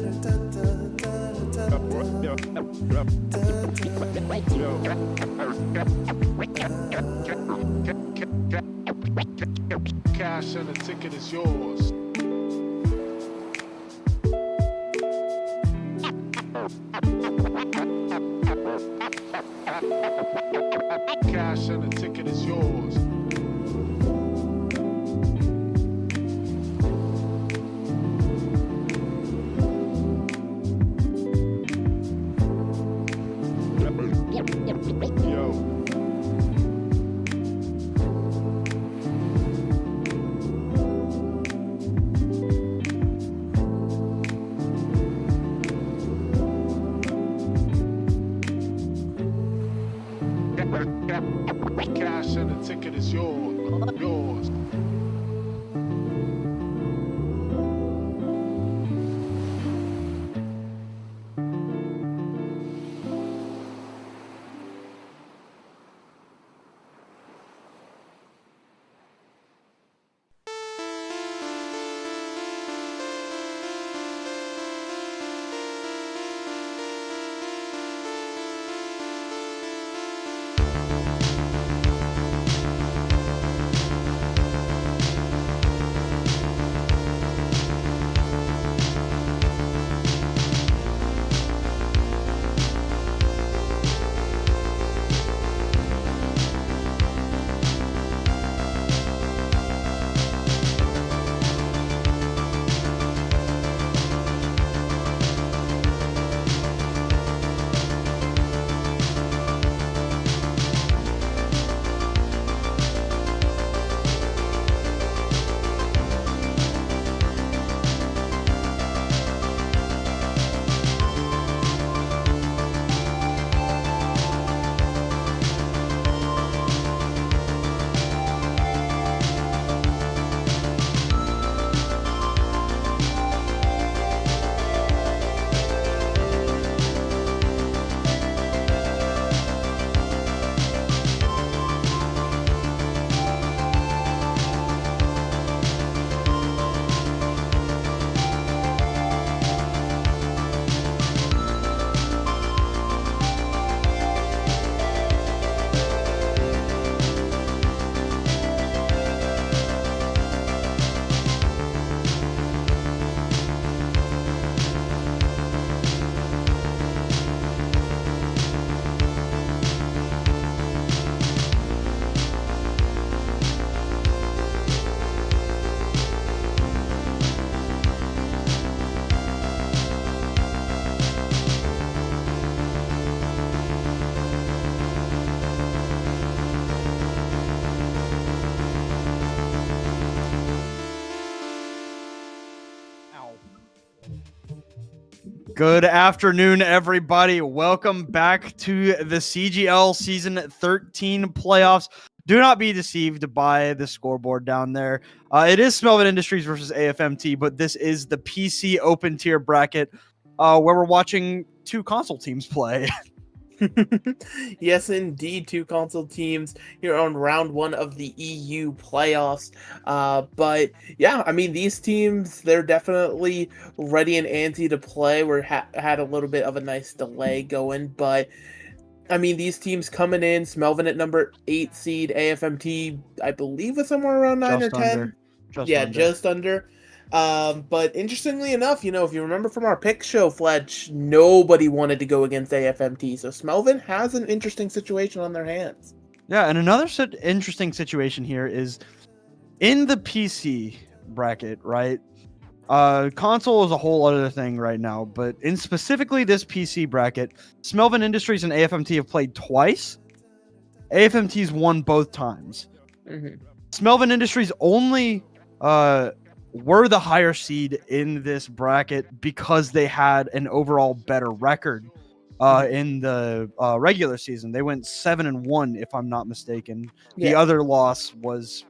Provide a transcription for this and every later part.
Cash and the ticket is yours. Cash and the ticket is yours. Yo. Cash and the ticket is yours. Yours. Good afternoon, everybody. Welcome back to the CGL Season 13 playoffs. Do not be deceived by the scoreboard down there. It is Smelvin Industries versus AFMT, but this is the PC open tier bracket where we're watching two console teams play. Yes, indeed, two console teams here on round one of the EU playoffs. But yeah, I mean, these teams, they're definitely ready and antsy to play. We had a little bit of a nice delay going, but I mean, these teams coming in, Smelvin at number 8 seed, AFMT, I believe was somewhere around 9 Just or 10. under. Just under. But interestingly enough, if you remember from our pick show, Fletch, nobody wanted to go against AFMT. So Smelvin has an interesting situation on their hands. Yeah, and another interesting situation here is in the PC bracket, right? Console is a whole other thing right now, but in specifically this PC bracket, Smelvin Industries and AFMT have played twice. AFMT's won both times. Mm-hmm. Smelvin Industries only were the higher seed in this bracket because they had an overall better record in the regular season. They went 7-1, if I'm not mistaken. Yeah. The other loss was,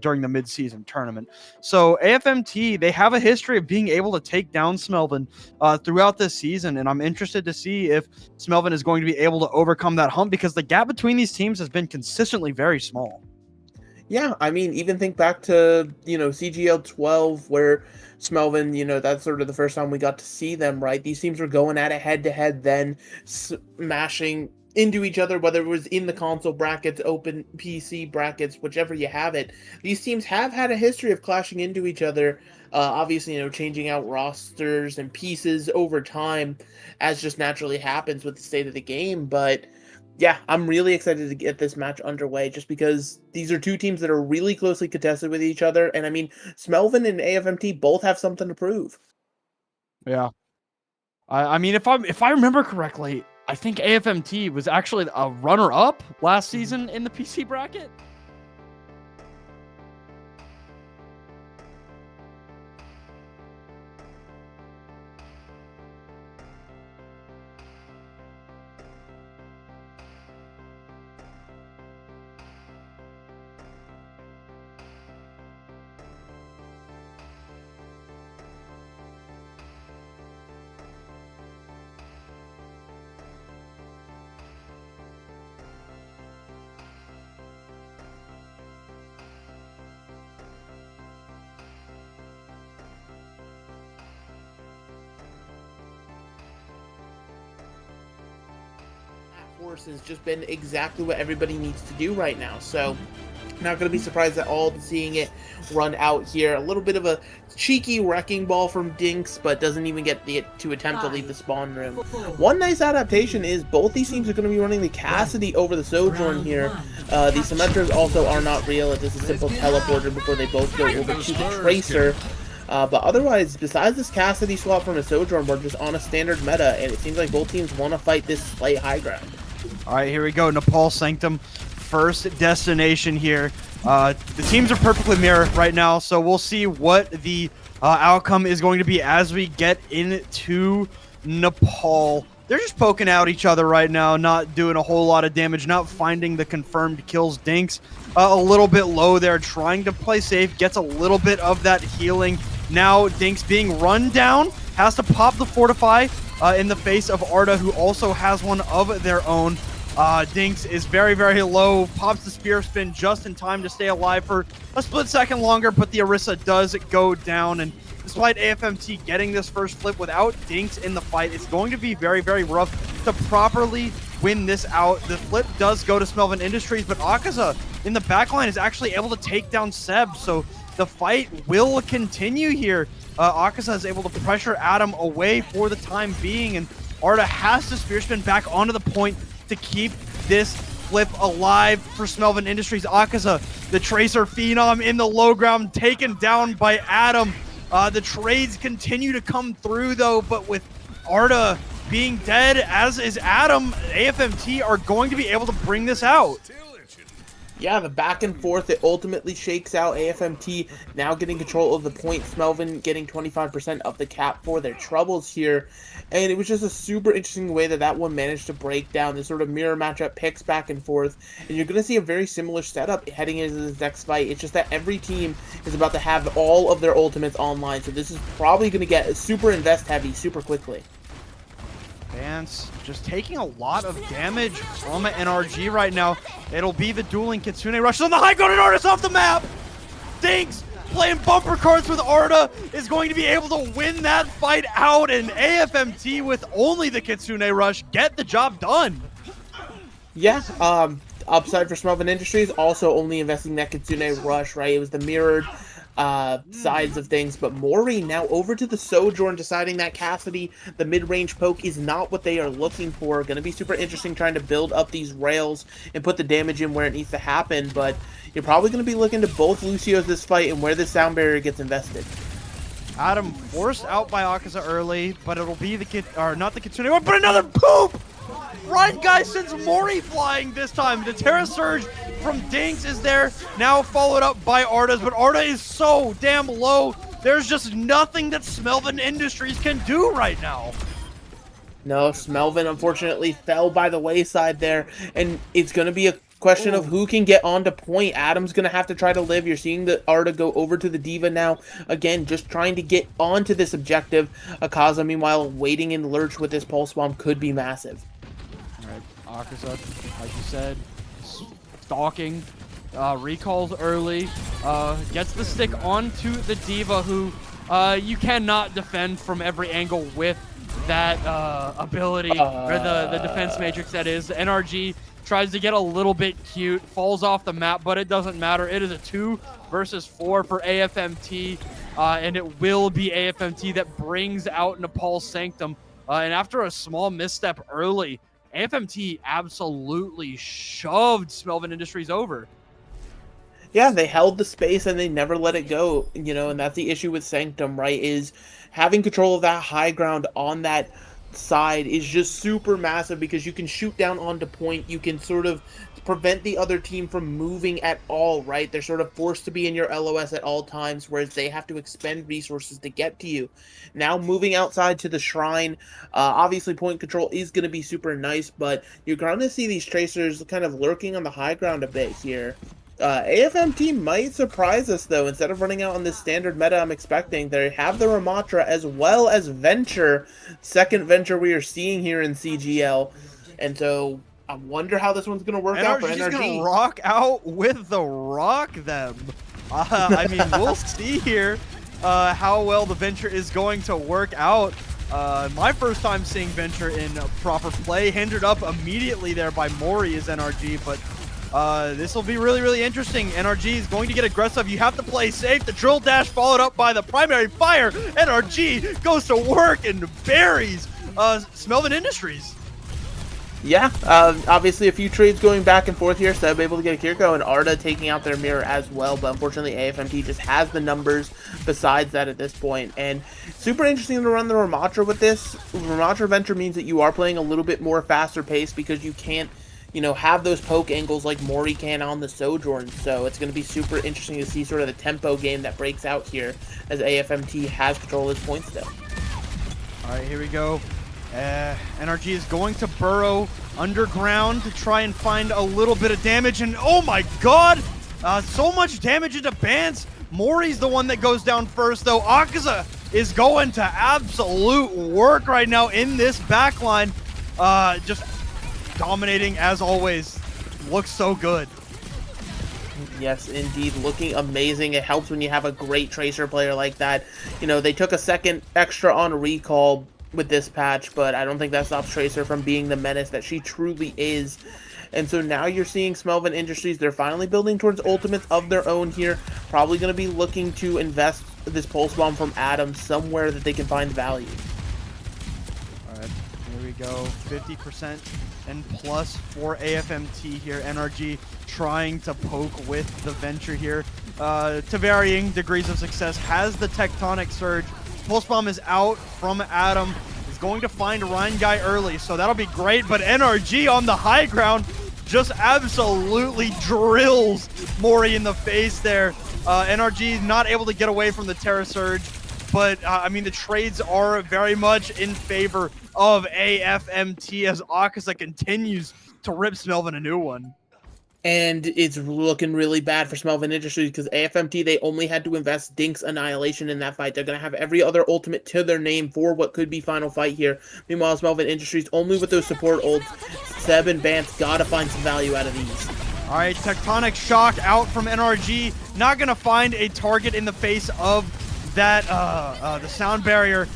during the mid-season tournament. So AFMT, they have a history of being able to take down Smelvin throughout this season, and I'm interested to see if Smelvin is going to be able to overcome that hump because the gap between these teams has been consistently very small. Yeah, I mean, even think back to, CGL 12, where Smelvin, that's sort of the first time we got to see them, right? These teams were going at it head to head, then smashing into each other, whether it was in the console brackets, open PC brackets, whichever you have it. These teams have had a history of clashing into each other, obviously, changing out rosters and pieces over time, as just naturally happens with the state of the game, but yeah, I'm really excited to get this match underway just because these are two teams that are really closely contested with each other. And I mean, Smelvin and AFMT both have something to prove. Yeah. I mean, if I remember correctly, I think AFMT was actually a runner-up last season in the PC bracket. Horse has just been exactly what everybody needs to do right now. So not going to be surprised at all seeing it run out here. A little bit of a cheeky wrecking ball from Dinks, but doesn't even get to attempt to leave the spawn room. One nice adaptation is both these teams are going to be running the Cassidy over the Sojourn here. The Symmetras also are not real. It's just a simple teleporter before they both go over to the Tracer. But otherwise, besides this Cassidy swap from a Sojourn, we're just on a standard meta, and it seems like both teams want to fight this slight high ground. All right, here we go. Nepal Sanctum, first destination here. The teams are perfectly mirrored right now, so we'll see what the outcome is going to be as we get into Nepal. They're just poking out each other right now, not doing a whole lot of damage, not finding the confirmed kills. Dinks a little bit low there, trying to play safe, gets a little bit of that healing. Now Dinks being run down, has to pop the Fortify in the face of Arda, who also has one of their own. Dinks is very, very low, pops the Spear Spin just in time to stay alive for a split second longer, but the Orisa does go down, and despite AFMT getting this first flip without Dinks in the fight, it's going to be very, very rough to properly win this out. The flip does go to Smelvin Industries, but Akaza in the backline is actually able to take down Seb, so the fight will continue here. Akaza is able to pressure Adam away for the time being, and Arda has to Spear Spin back onto the point to keep this flip alive for Smelvin Industries. Akaza, the Tracer Phenom in the low ground, taken down by Adam. The trades continue to come through though, but with Arda being dead, as is Adam, AFMT are going to be able to bring this out. Yeah, the back and forth, it ultimately shakes out. AFMT now getting control of the point. Smelvin getting 25% of the cap for their troubles here. And it was just a super interesting way that one managed to break down. This sort of mirror matchup picks back and forth. And you're going to see a very similar setup heading into this next fight. It's just that every team is about to have all of their ultimates online. So this is probably going to get super invest heavy super quickly. Vance just taking a lot of damage from NRG right now. It'll be the dueling Kitsune rushes on the high ground, and Arda's off the map. Dinks playing bumper cards with Arda is going to be able to win that fight out, and AFMT with only the Kitsune rush get the job done. Yeah, upside for Smelvin Industries, also only investing that Kitsune rush, right? It was the mirrored sides of things, but Mori now over to the Sojourn, deciding that Cassidy, the mid-range poke, is not what they are looking for. Going to be super interesting trying to build up these rails and put the damage in where it needs to happen, but you're probably going to be looking to both Lucios this fight and where the sound barrier gets invested. Adam forced out by Akaza early, but it'll be not the Kitsune, but another poop! Right, guys, since Mori flying this time. The Terra Surge from Dinks is there, now followed up by Arda's, but Arda is so damn low. There's just nothing that Smelvin Industries can do right now. No, Smelvin unfortunately fell by the wayside there, and it's going to be a question of who can get onto point. Adam's going to have to try to live. You're seeing the Arda go over to the Diva now. Again, just trying to get onto this objective. Akaza, meanwhile, waiting in lurch with this Pulse Bomb could be massive. All right, Akaza, like you said, stalking, recalls early, gets the stick onto the D.Va, who you cannot defend from every angle with that ability, or the defense matrix that is. NRG tries to get a little bit cute, falls off the map, but it doesn't matter. It is a 2 versus 4 for AFMT, and it will be AFMT that brings out Nepal's Sanctum. And after a small misstep early, AFMT absolutely shoved Smelvin Industries over. Yeah, they held the space and they never let it go, and that's the issue with Sanctum, right? Is having control of that high ground on that side is just super massive because you can shoot down onto point, you can sort of prevent the other team from moving at all, right? They're sort of forced to be in your LOS at all times, whereas they have to expend resources to get to you. Now moving outside to the shrine, obviously point control is going to be super nice, but you're going to see these tracers kind of lurking on the high ground a bit here. AFMT might surprise us, though. Instead of running out on this standard meta I'm expecting, they have the Ramatra as well as Venture, second Venture we are seeing here in CGL. And so I wonder how this one's going to work out for NRG. NRG's going to rock out with the rock them. I mean, we'll see here how well the Venture is going to work out. My first time seeing Venture in proper play, hindered up immediately there by Mori is NRG, but this will be really, really interesting. NRG is going to get aggressive. You have to play safe. The drill dash followed up by the primary fire. NRG goes to work and buries Smelvin Industries. Yeah, obviously a few trades going back and forth here. Seb able to get a Kiriko and Arda taking out their mirror as well. But unfortunately, AFMT just has the numbers besides that at this point. And super interesting to run the Ramatra with this. Ramatra Venture means that you are playing a little bit more faster pace because you can't have those poke angles like Mori can on the Sojourn. So it's going to be super interesting to see sort of the tempo game that breaks out here as AFMT has control of his points still. All right, here we go. NRG is going to burrow underground to try and find a little bit of damage. And oh my god, so much damage into Bance. Mori's the one that goes down first, though. Akaza is going to absolute work right now in this backline. Just dominating as always. Looks so good. Yes, indeed. Looking amazing. It helps when you have a great Tracer player like that. They took a second extra on recall with this patch, but I don't think that stops Tracer from being the menace that she truly is. And so now you're seeing Smelvin Industries. They're finally building towards ultimates of their own here. Probably going to be looking to invest this Pulse Bomb from Adam somewhere that they can find value. All right, here we go. 50% and plus for AFMT here. NRG trying to poke with the Venture here to varying degrees of success. Has the Tectonic Surge. Pulse Bomb is out from Adam. Is going to find Ryan Guy early, so that'll be great. But NRG on the high ground just absolutely drills Mori in the face there. NRG not able to get away from the Terra Surge, but I mean, the trades are very much in favor of AFMT as Akaza continues to rip Smelvin a new one. And it's looking really bad for Smelvin Industries because AFMT, they only had to invest Dink's Annihilation in that fight. They're going to have every other ultimate to their name for what could be final fight here. Meanwhile, Smelvin Industries, only with those support ults, Seb and Bance got to find some value out of these. All right, Tectonic Shock out from NRG. Not going to find a target in the face of that, the sound barrier.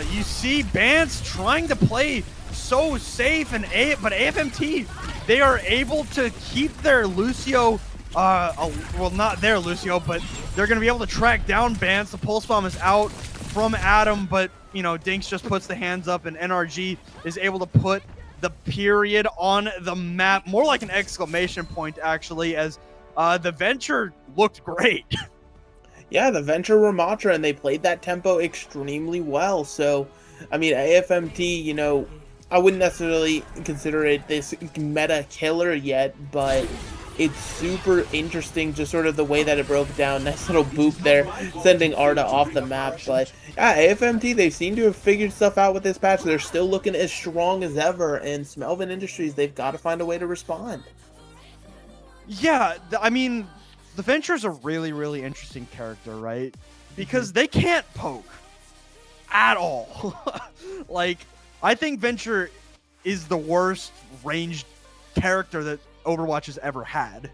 You see Bance trying to play so safe, but AFMT, they are able to keep their Lucio, well, not their Lucio, but they're going to be able to track down Bance. The Pulse Bomb is out from Adam, but, Dinks just puts the hands up, and NRG is able to put the period on the map. More like an exclamation point, actually, as the Venture looked great. Yeah, the Venture Ramatra, and they played that tempo extremely well. So, I mean, AFMT, I wouldn't necessarily consider it this meta killer yet, but it's super interesting just sort of the way that it broke down. Nice little boop there, sending Arda off the map. But yeah, AFMT, they seem to have figured stuff out with this patch. They're still looking as strong as ever, and Smelvin Industries, they've got to find a way to respond. Yeah, I mean, the Venture's a really, really interesting character, right? Because they can't poke at all. Like, I think Venture is the worst ranged character that Overwatch has ever had.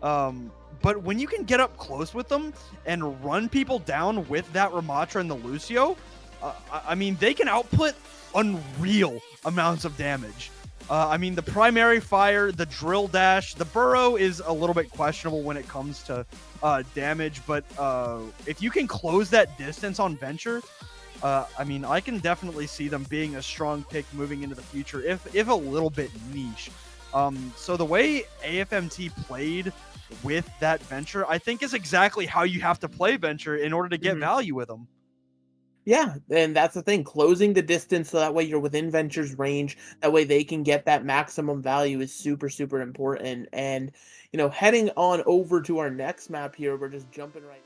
But when you can get up close with them and run people down with that Ramatra and the Lucio, I mean, they can output unreal amounts of damage. I mean, the primary fire, the drill dash, the burrow is a little bit questionable when it comes to damage, but if you can close that distance on Venture, I mean, I can definitely see them being a strong pick moving into the future, if a little bit niche. So the way AFMT played with that Venture, I think is exactly how you have to play Venture in order to get value with them. Yeah, and that's the thing. Closing the distance so that way you're within Venture's range. That way they can get that maximum value is super, super important. And, you know, heading on over to our next map here, we're just jumping right.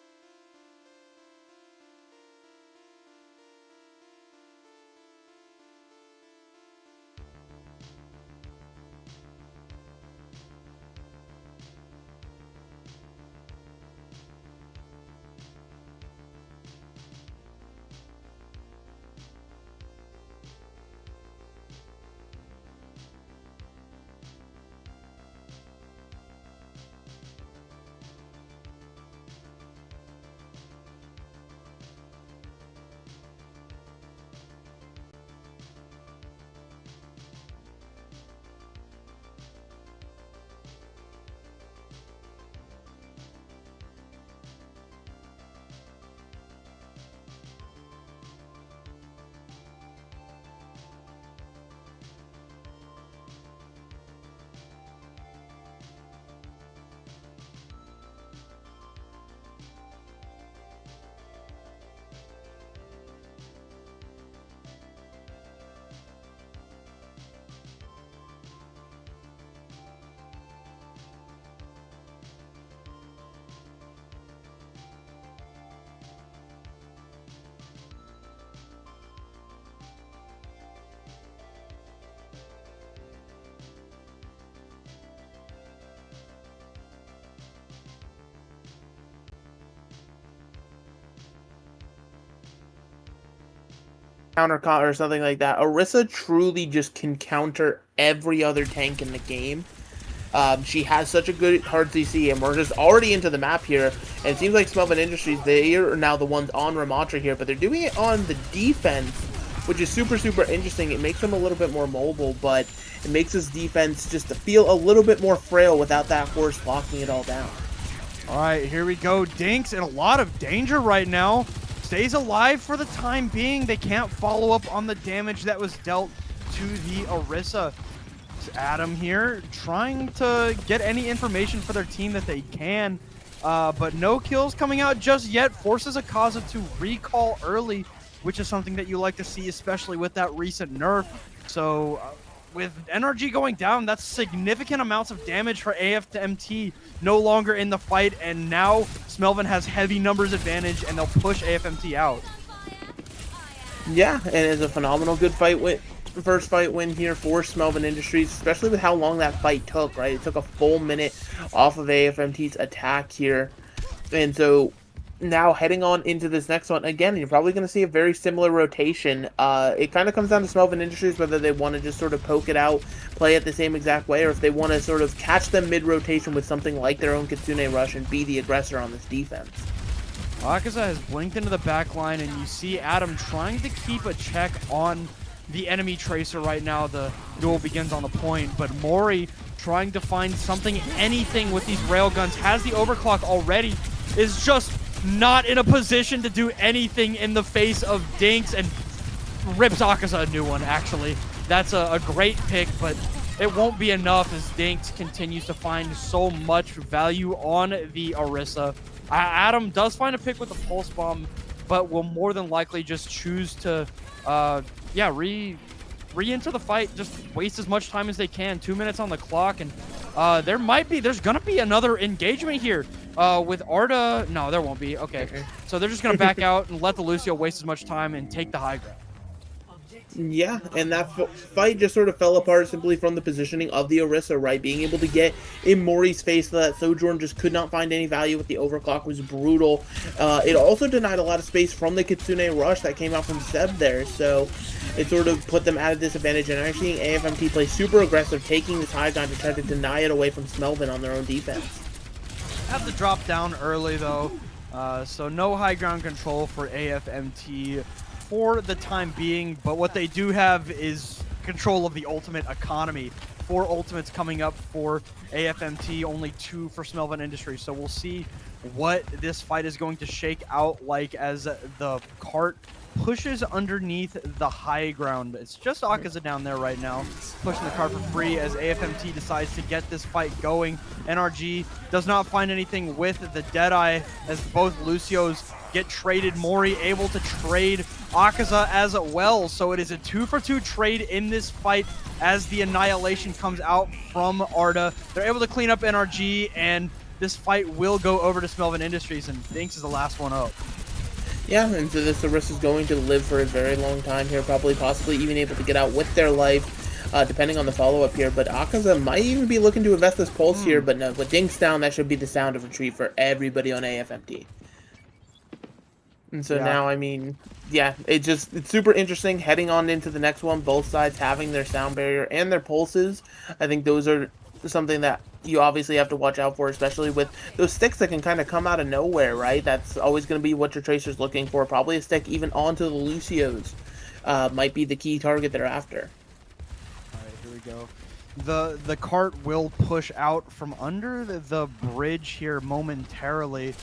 Counter or something like that. Orisa truly just can counter every other tank in the game. She has such a good hard CC, and we're just already into the map here. And it seems like Smelvin Industries, they are now the ones on Ramatra here, but they're doing it on the defense, which is super, super interesting. It makes them a little bit more mobile, but it makes his defense just to feel a little bit more frail without that horse locking it all down. All right, here we go. Dinks in a lot of danger right now. Stays alive for the time being. They can't follow up on the damage that was dealt to the Orisa. It's Adam here trying to get any information for their team that they can, but no kills coming out just yet. Forces Akaza to recall early, which is something that you like to see, especially with that recent nerf. So with NRG going down, that's significant amounts of damage for AFMT no longer in the fight, and now Smelvin has heavy numbers advantage, and they'll push AFMT out. Yeah, and it's a phenomenal good fight first fight win here for Smelvin Industries, especially with how long that fight took, right? It took a full minute off of AFMT's attack here. And so now heading on into this next one, again, you're probably going to see a very similar rotation. It kind of comes down to Smelvin Industries whether they want to just sort of poke it out, play it the same exact way, or if they want to sort of catch them mid-rotation with something like their own Kitsune Rush and be the aggressor on this defense. Akaza has blinked into the back line, and you see Adam trying to keep a check on the enemy Tracer right now. The duel begins on the point, but Mori trying to find something, anything with these railguns, has the overclock already, is just not in a position to do anything in the face of Dinks, and rips Akaza a new one, actually. That's a great pick, but it won't be enough as Dinks continues to find so much value on the Orisa. Adam does find a pick with the Pulse Bomb, but will more than likely just choose to, re-enter the fight, just waste as much time as they can. 2 minutes on the clock, and there's gonna be another engagement here with Arda. No, there won't be. Okay. So they're just gonna back out and let the Lucio waste as much time and take the high ground. Yeah, and that fight just sort of fell apart simply from the positioning of the Orisa, right? Being able to get in Mori's face so that Sojourn just could not find any value with the overclock was brutal. It also denied a lot of space from the Kitsune Rush that came out from Seb there, so it sort of put them at a disadvantage, and I'm seeing AFMT play super aggressive, taking this high ground to try to deny it away from Smelvin on their own defense. Have to drop down early though, so no high ground control for AFMT for the time being, but what they do have is control of the ultimate economy. 4 ultimates coming up for AFMT, only 2 for Smelvin Industries, so we'll see what this fight is going to shake out like as the cart pushes underneath the high ground. It's just Akaza down there right now, pushing the cart for free as AFMT decides to get this fight going. NRG does not find anything with the Deadeye as both Lucios get traded. Mori able to trade Akaza as well, so it is a 2-for-2 trade in this fight as the Annihilation comes out from Arda. They're able to clean up NRG, and this fight will go over to Smelvin Industries, and Dinks is the last one up. Yeah, and so this Orisa is going to live for a very long time here, probably possibly even able to get out with their life, depending on the follow-up here. But Akaza might even be looking to invest this pulse here, but no, with Dinks down, that should be the sound of retreat for everybody on AFMT. And so now, I mean, yeah, it's super interesting heading on into the next one, both sides having their sound barrier and their pulses. I think those are something that you obviously have to watch out for, especially with those sticks that can kind of come out of nowhere, right? That's always going to be what your Tracer's looking for. Probably a stick even onto the Lucios might be the key target they're after. All right, here we go. The cart will push out from under the bridge here momentarily.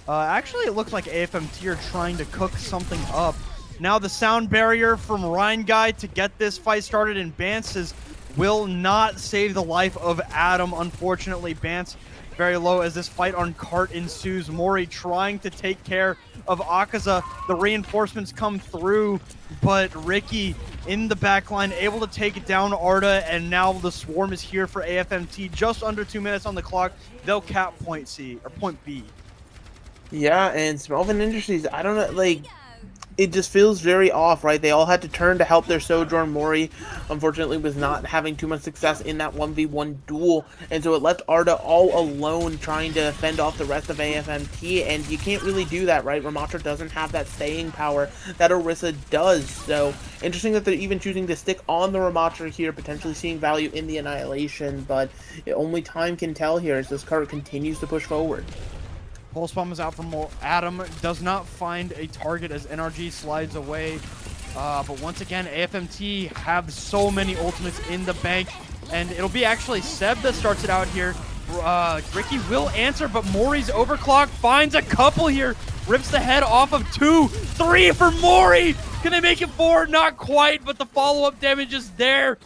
Actually, it looks like AFMT are trying to cook something up. Now the sound barrier from Rhine Guy to get this fight started, and Bance's will not save the life of Adam. Unfortunately, Bance very low as this fight on cart ensues. Mori trying to take care of Akaza. The reinforcements come through, but Ricky in the back line able to take it down Arda, and now the swarm is here for AFMT. Just under 2 minutes on the clock. They'll cap point C, or point B. Yeah, and Smelvin Industries, I don't know, like, it just feels very off, right? They all had to turn to help their Sojourn. Mori, unfortunately, was not having too much success in that 1v1 duel, and so it left Arda all alone trying to fend off the rest of AFMT, and you can't really do that, right? Ramatra doesn't have that staying power that Orisa does, so interesting that they're even choosing to stick on the Ramatra here, potentially seeing value in the Annihilation, but only time can tell here as this card continues to push forward. Pulse Bomb is out from Adam, does not find a target as NRG slides away. But once again, AFMT have so many ultimates in the bank, and it'll be actually Seb that starts it out here. Ricky will answer, but Mori's overclock finds a couple here, rips the head off of 2, 3 for Mori. Can they make it 4? Not quite, but the follow-up damage is there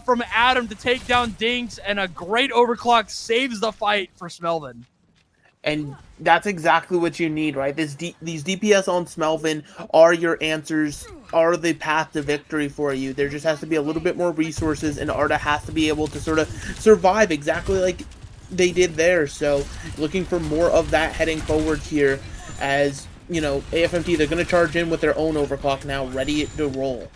from Adam to take down Dinks, and a great overclock saves the fight for Smelvin. And that's exactly what you need, right? These DPS on Smelvin are your answers, are the path to victory for you. There just has to be a little bit more resources, and Arda has to be able to sort of survive exactly like they did there. So looking for more of that heading forward here as, you know, AFMT, they're going to charge in with their own overclock now, ready to roll.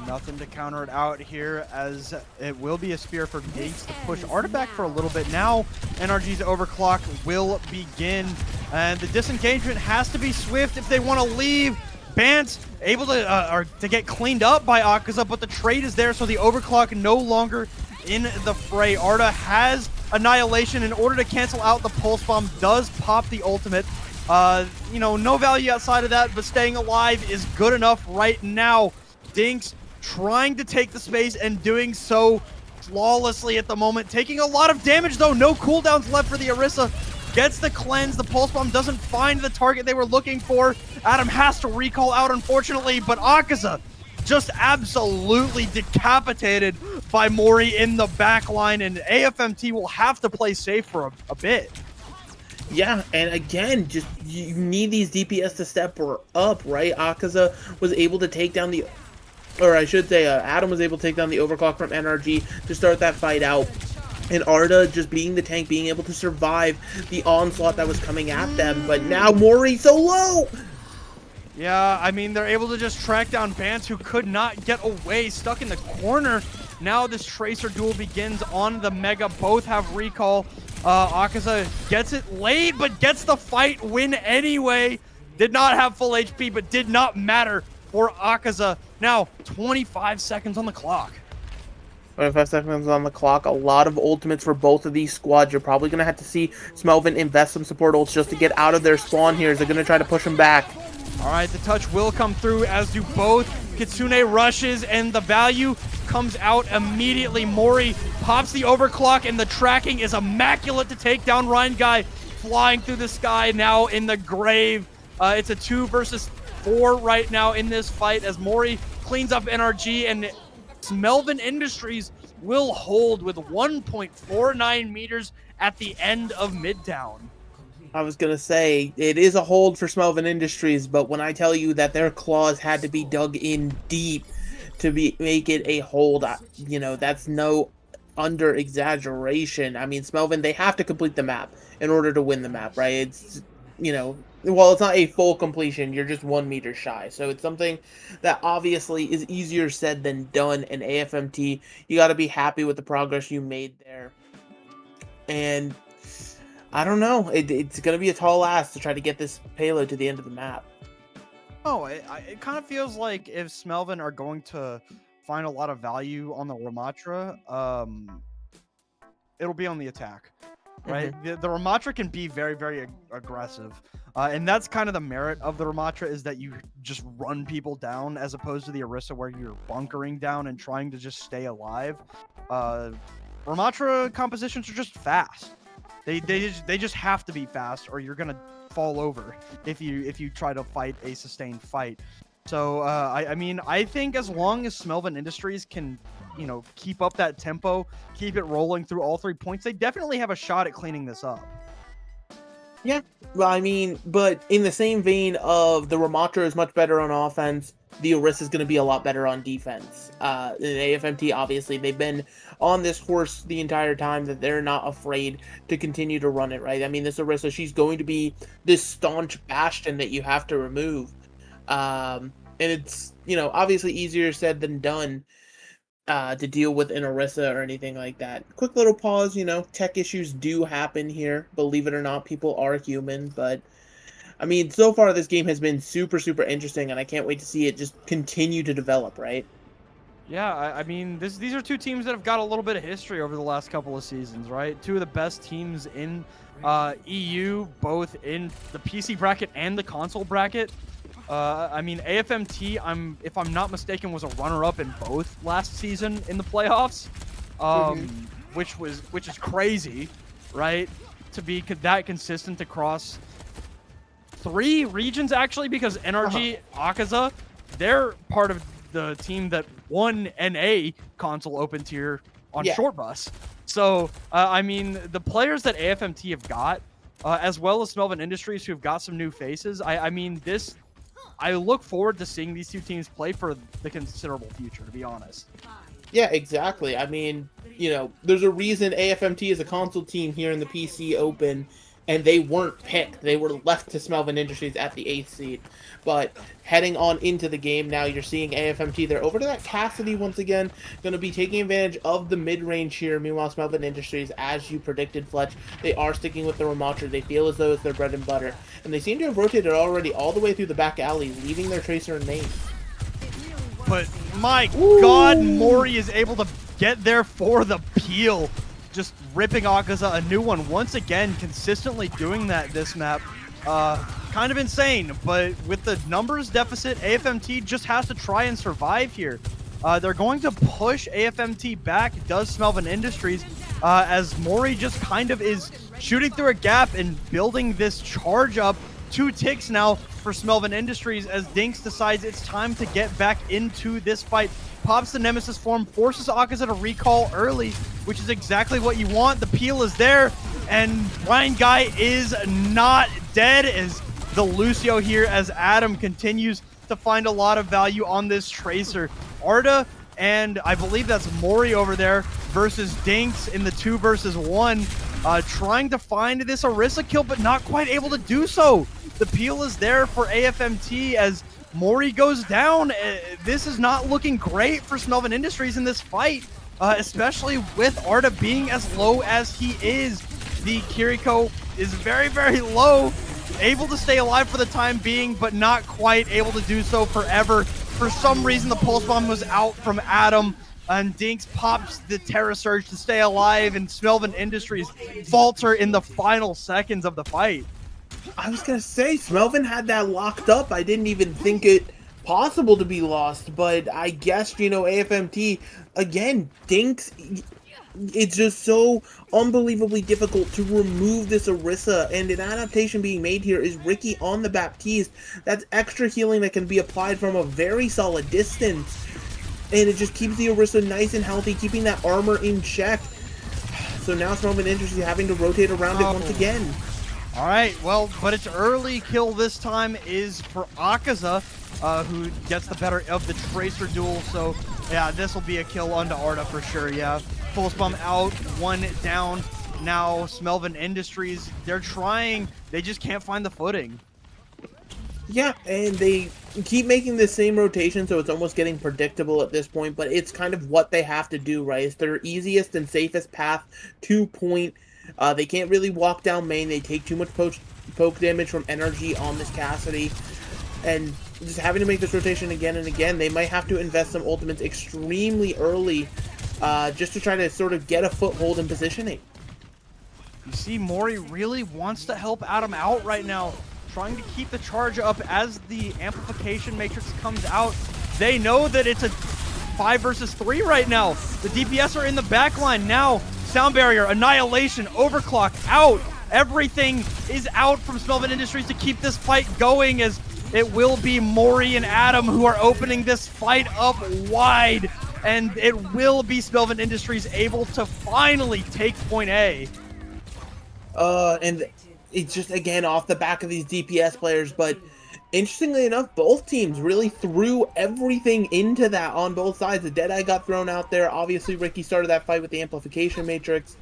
Nothing to counter it out here as it will be a spear for Gates to push Arda back for a little bit. Now NRG's overclock will begin, and the disengagement has to be swift if they want to leave. Bance able to get cleaned up by Akaza, but the trade is there, so the overclock no longer in the fray. Arda has Annihilation in order to cancel out the Pulse Bomb, does pop the ultimate. You know, no value outside of that, but staying alive is good enough right now. Dinks trying to take the space and doing so flawlessly at the moment. Taking a lot of damage though. No cooldowns left for the Orisa. Gets the cleanse. The Pulse Bomb doesn't find the target they were looking for. Adam has to recall out, unfortunately, but Akaza just absolutely decapitated by Mori in the back line, and AFMT will have to play safe for a bit. Yeah, and again, just you need these DPS to step up, right? Akaza was able to take down Adam was able to take down the overclock from NRG to start that fight out. And Arda just being the tank, being able to survive the onslaught that was coming at them. But now Mori so low! Yeah, I mean, they're able to just track down Bance, who could not get away, stuck in the corner. Now this Tracer duel begins on the Mega. Both have recall. Akaza gets it late, but gets the fight win anyway. Did not have full HP, but did not matter for Akaza. Now, 25 seconds on the clock. 25 seconds on the clock. A lot of ultimates for both of these squads. You're probably going to have to see Smelvin invest some support ults just to get out of their spawn here. They're going to try to push him back. All right, the touch will come through, as do both. Kitsune rushes, and the value comes out immediately. Mori pops the overclock, and the tracking is immaculate to take down Ryan Guy, flying through the sky now in the grave. It's a 2 versus 4 right now in this fight, as Mori cleans up NRG, and Smelvin Industries will hold with 1.49 meters at the end of Midtown. I was going to say, it is a hold for Smelvin Industries, but when I tell you that their claws had to be dug in deep to make it a hold, that's no under exaggeration. I mean, Smelvin, they have to complete the map in order to win the map, right? It's, well, it's not a full completion. You're just 1 meter shy. So it's something that obviously is easier said than done in AFMT. You got to be happy with the progress you made there. And I don't know. It's going to be a tall ask to try to get this payload to the end of the map. Oh, it kind of feels like if Smelvin are going to find a lot of value on the Ramatra, it'll be on the attack, right? Mm-hmm. The Ramatra can be very, very aggressive. And that's kind of the merit of the Ramatra, is that you just run people down, as opposed to the Orisa where you're bunkering down and trying to just stay alive. Ramatra compositions are just fast. They just have to be fast, or you're gonna fall over if you try to fight a sustained fight. So I mean, I think as long as Smelvin Industries can, keep up that tempo, keep it rolling through all 3 points, they definitely have a shot at cleaning this up. Yeah, well, I mean, but in the same vein of the Ramatra is much better on offense, the Orisa is going to be a lot better on defense. In AFMT, obviously, they've been on this horse the entire time that they're not afraid to continue to run it, right? I mean, this Orisa, she's going to be this staunch bastion that you have to remove. And it's, obviously easier said than done to deal with an Orisa or anything like that. Quick little pause, tech issues do happen here. Believe it or not, people are human, but I mean, so far this game has been super, super interesting, and I can't wait to see it just continue to develop, right? Yeah, I mean, these are 2 teams that have got a little bit of history over the last couple of seasons, right? 2 of the best teams in EU, both in the PC bracket and the console bracket. I mean, AFMT, if I'm not mistaken, was a runner-up in both last season in the playoffs, which is crazy, right? To be that consistent across 3 regions, actually, because NRG, Akaza, they're part of the team that won NA console open tier on short bus. So, I mean, the players that AFMT have got, as well as Smelvin Industries, who have got some new faces, I look forward to seeing these 2 teams play for the considerable future, to be honest. Yeah, exactly. I mean, there's a reason AFMT is a console team here in the PC Open, and they weren't picked. They were left to Smelvin Industries at the 8th seed. But heading on into the game now, you're seeing AFMT. They're over to that Cassidy once again. Going to be taking advantage of the mid-range here. Meanwhile, Smelvin Industries, as you predicted, Fletch, they are sticking with the Ramatra. They feel as though it's their bread and butter. And they seem to have rotated already all the way through the back alley, leaving their Tracer in main. But my God, Mori is able to get there for the peel. Just ripping Akaza a new one once again, consistently doing that this map. Kind of insane, but with the numbers deficit, AFMT just has to try and survive here. They're going to push AFMT back, does Smelvin Industries, as Mori just kind of is shooting through a gap and building this charge up. 2 ticks now for Smelvin Industries as Dinks decides it's time to get back into this fight. Pops the Nemesis form, forces Akaza to recall early, which is exactly what you want. The peel is there, and Ryan Guy is not dead as the Lucio here, as Adam continues to find a lot of value on this Tracer. Arda, and I believe that's Mori over there, versus Dinks in the 2 versus 1. Trying to find this Orisa kill, but not quite able to do so. The peel is there for AFMT as Mori goes down. This is not looking great for Smelvin Industries in this fight, especially with Arda being as low as he is. The Kiriko is very, very low, able to stay alive for the time being, but not quite able to do so forever. For some reason, the Pulse Bomb was out from Adam. and Dinks pops the Terra Surge to stay alive, and Smelvin Industries falter in the final seconds of the fight. I was gonna say, Smelvin had that locked up. I didn't even think it possible to be lost, but I guess, you know, AFMT, again, Dinks, it's just so unbelievably difficult to remove this Orisa, and an adaptation being made here is Ricky on the Baptiste. That's extra healing that can be applied from a very solid distance, and it just keeps the Orisa nice and healthy, keeping that armor in check. So now Smelvin Industries having to rotate around it once again. All right, well, but its early kill this time is for Akaza, who gets the better of the Tracer duel. So, yeah, this will be a kill onto Arda for sure, yeah. Pulse Bomb out, one down. Now, Smelvin Industries, they're trying. They just can't find the footing. Yeah, and they keep making the same rotation, so it's almost getting predictable at this point, but it's kind of what they have to do, right? It's their easiest and safest path to point. They can't really walk down main. They take too much poke damage from energy on this Cassidy. And just having to make this rotation again and again, they might have to invest some ultimates extremely early just to try to sort of get a foothold in positioning. You see, Mori really wants to help Adam out right now, trying to keep the charge up as the amplification matrix comes out. They know that it's a 5 versus 3 right now. The DPS are in the back line now. Sound barrier, annihilation, overclock out. Everything is out from Smelvin Industries to keep this fight going, as it will be Mori and Adam who are opening this fight up wide, and it will be Smelvin Industries able to finally take point A. And it's just, again, off the back of these DPS players, but interestingly enough, both teams really threw everything into that on both sides. The Deadeye got thrown out there. Obviously, Ricky started that fight with the Amplification Matrix.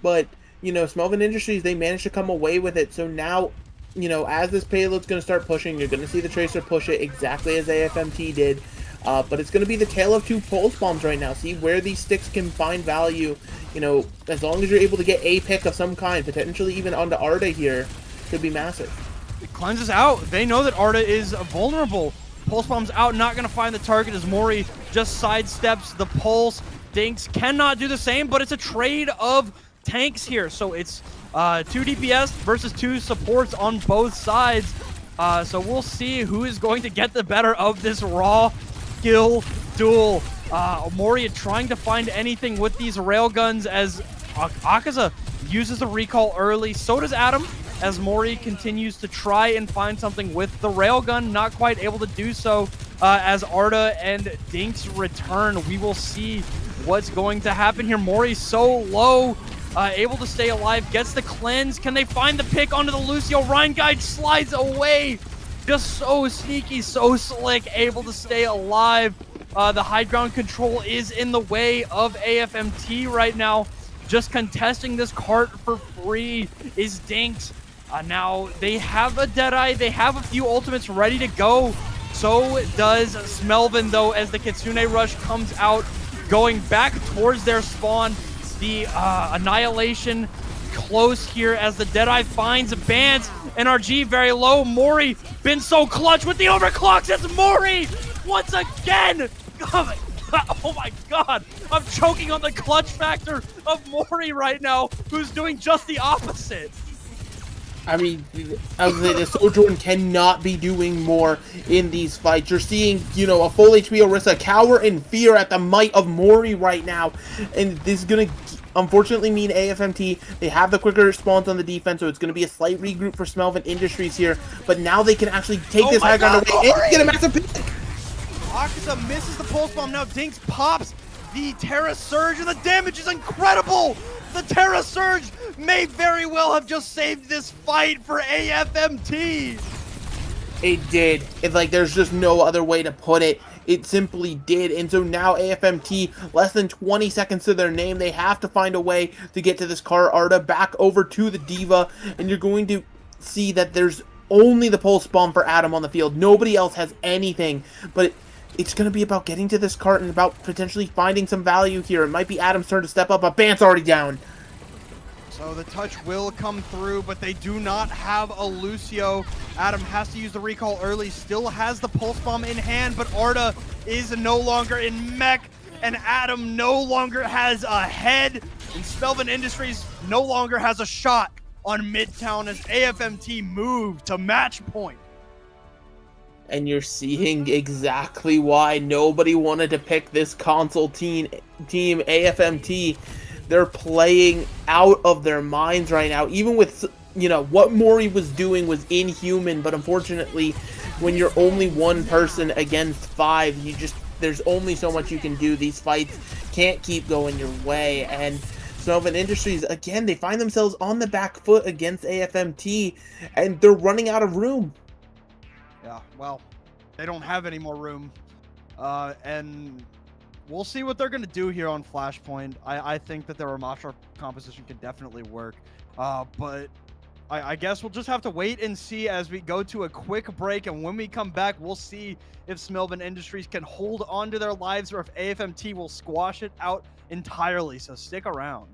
But, you know, Smelvin Industries, they managed to come away with it. So now, you know, as this payload's going to start pushing, you're going to see the Tracer push it exactly as AFMT did. But it's going to be the tale of two pulse bombs right now. See where these sticks can find value. You know, as long as you're able to get a pick of some kind, potentially even onto Arda here, could be massive. It cleanses out. They know that Arda is vulnerable. Pulse Bomb's out, not going to find the target as Mori just sidesteps the pulse. Dinks cannot do the same, but it's a trade of tanks here. So it's 2 DPS versus 2 supports on both sides. So we'll see who is going to get the better of this raw skill duel. Mori trying to find anything with these railguns as Akaza uses the recall early. So does Adam, as Mori continues to try and find something with the railgun, not quite able to do so. As Arda and Dinks return, we will see what's going to happen here. Mori's so low, able to stay alive, gets the cleanse. Can they find the pick onto the Lucio? Rhine Guide slides away. Just so sneaky, so slick, able to stay alive. The high ground control is in the way of AFMT right now. Just contesting this cart for free is Dinks. Now, they have a Deadeye, they have a few ultimates ready to go. So does Smelvin, though, as the Kitsune Rush comes out, going back towards their spawn. The Annihilation close here as the Deadeye finds Bans. NRG very low. Mori been so clutch with the overclocks. It's Mori once again. Oh my god. I'm choking on the clutch factor of Mori right now, who's doing just the opposite. I mean, the Sojourn cannot be doing more in these fights. You're seeing, you know, a full HP Orisa cower in fear at the might of Mori right now. And this is going to, unfortunately, mean AFMT. They have the quicker response on the defense, so it's going to be a slight regroup for Smelvin Industries here. But now they can actually take this high ground away and get a massive pick. Akaza misses the pulse bomb. Now Dinks pops the Terra Surge, and the damage is incredible. The Terra Surge may very well have just saved this fight for AFMT. It did. It's like there's just no other way to put it. It simply did. And so now AFMT, less than 20 seconds to their name, they have to find a way to get to this car. Arda back over to the Diva, and you're going to see that there's only the pulse bomb for Adam on the field. Nobody else has anything, but it's going to be about getting to this cart and about potentially finding some value here. It might be Adam's turn to step up, but Bant's already down. So the touch will come through, but they do not have a Lucio. Adam has to use the recall early, still has the pulse bomb in hand, but Arda is no longer in mech. and Adam no longer has a head, and Smelvin Industries no longer has a shot on Midtown as AFMT move to match point. And you're seeing exactly why nobody wanted to pick this console team AFMT. They're playing out of their minds right now. Even with, you know, what Mori was doing was inhuman, but unfortunately, when you're only one person against 5, there's only so much you can do. These fights can't keep going your way, and Smelvin Industries, again, they find themselves on the back foot against AFMT, and they're running out of room. Yeah, well, they don't have any more room, and we'll see what they're going to do here on Flashpoint. I think that their Ramatra composition can definitely work, but I guess we'll just have to wait and see as we go to a quick break, and when we come back, we'll see if Smelvin Industries can hold on to their lives or if AFMT will squash it out entirely, so stick around.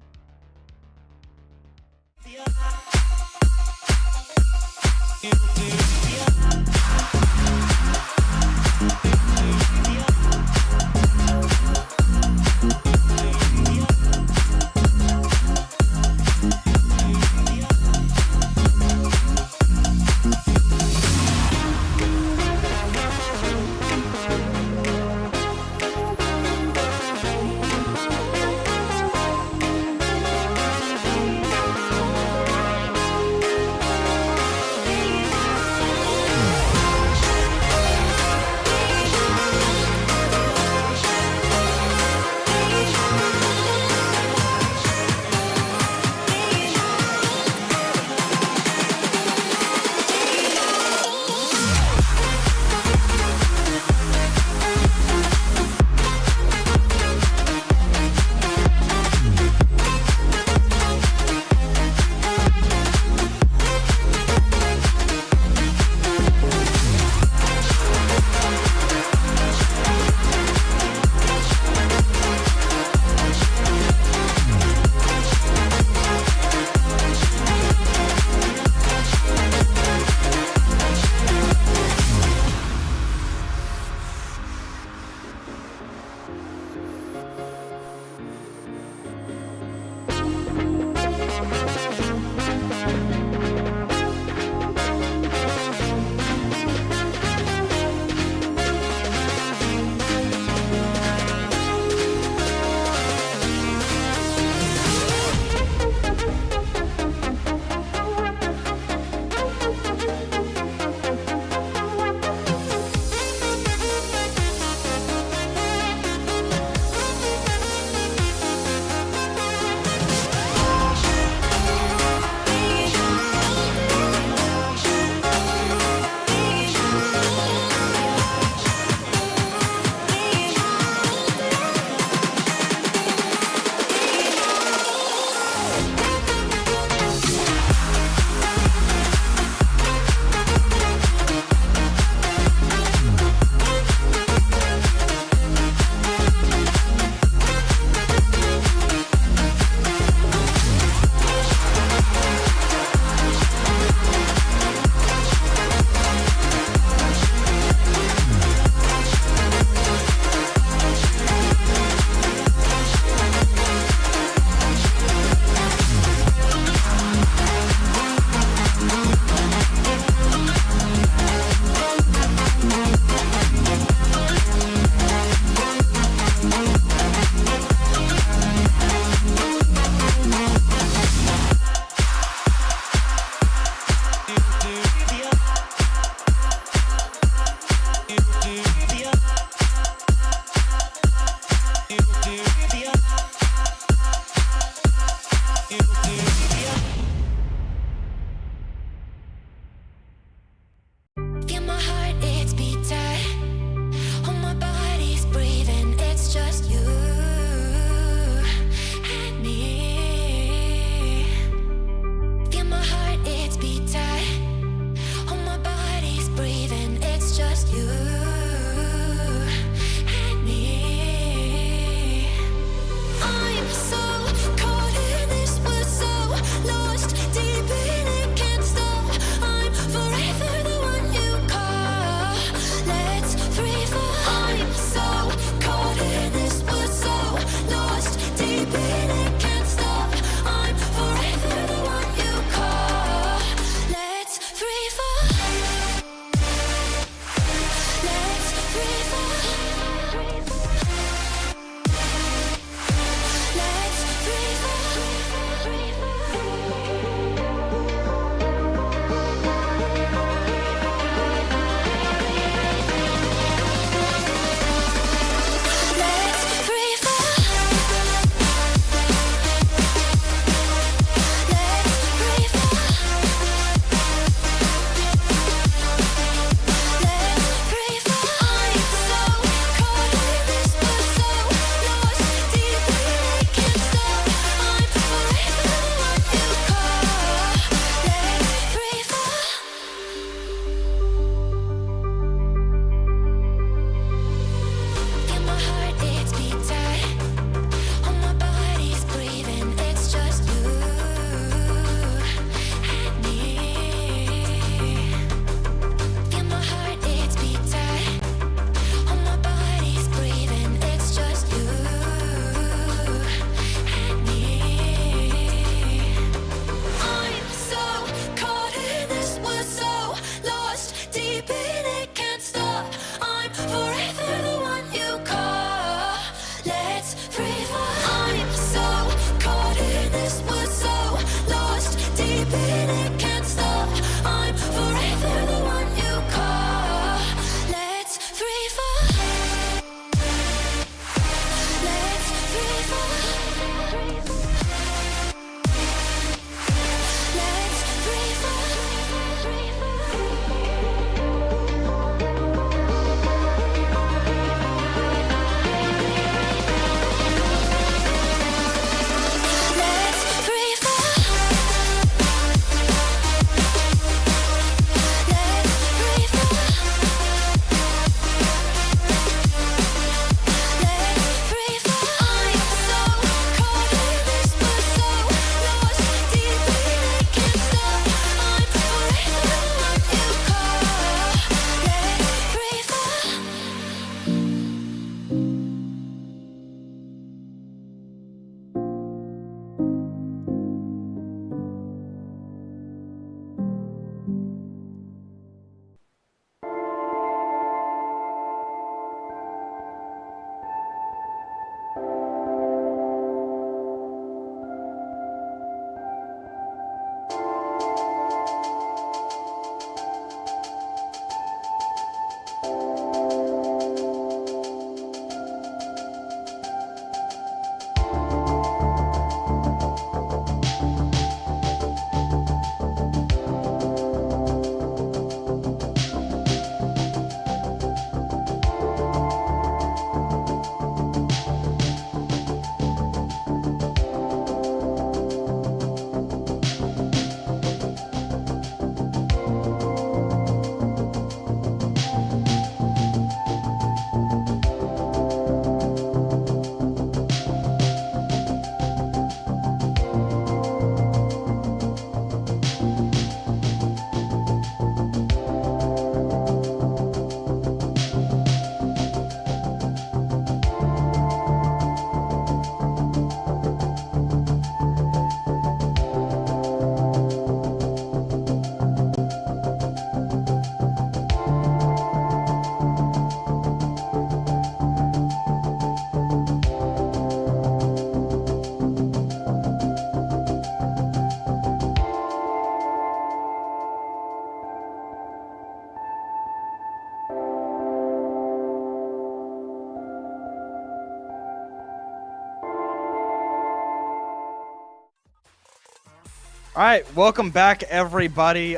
All right, welcome back, everybody.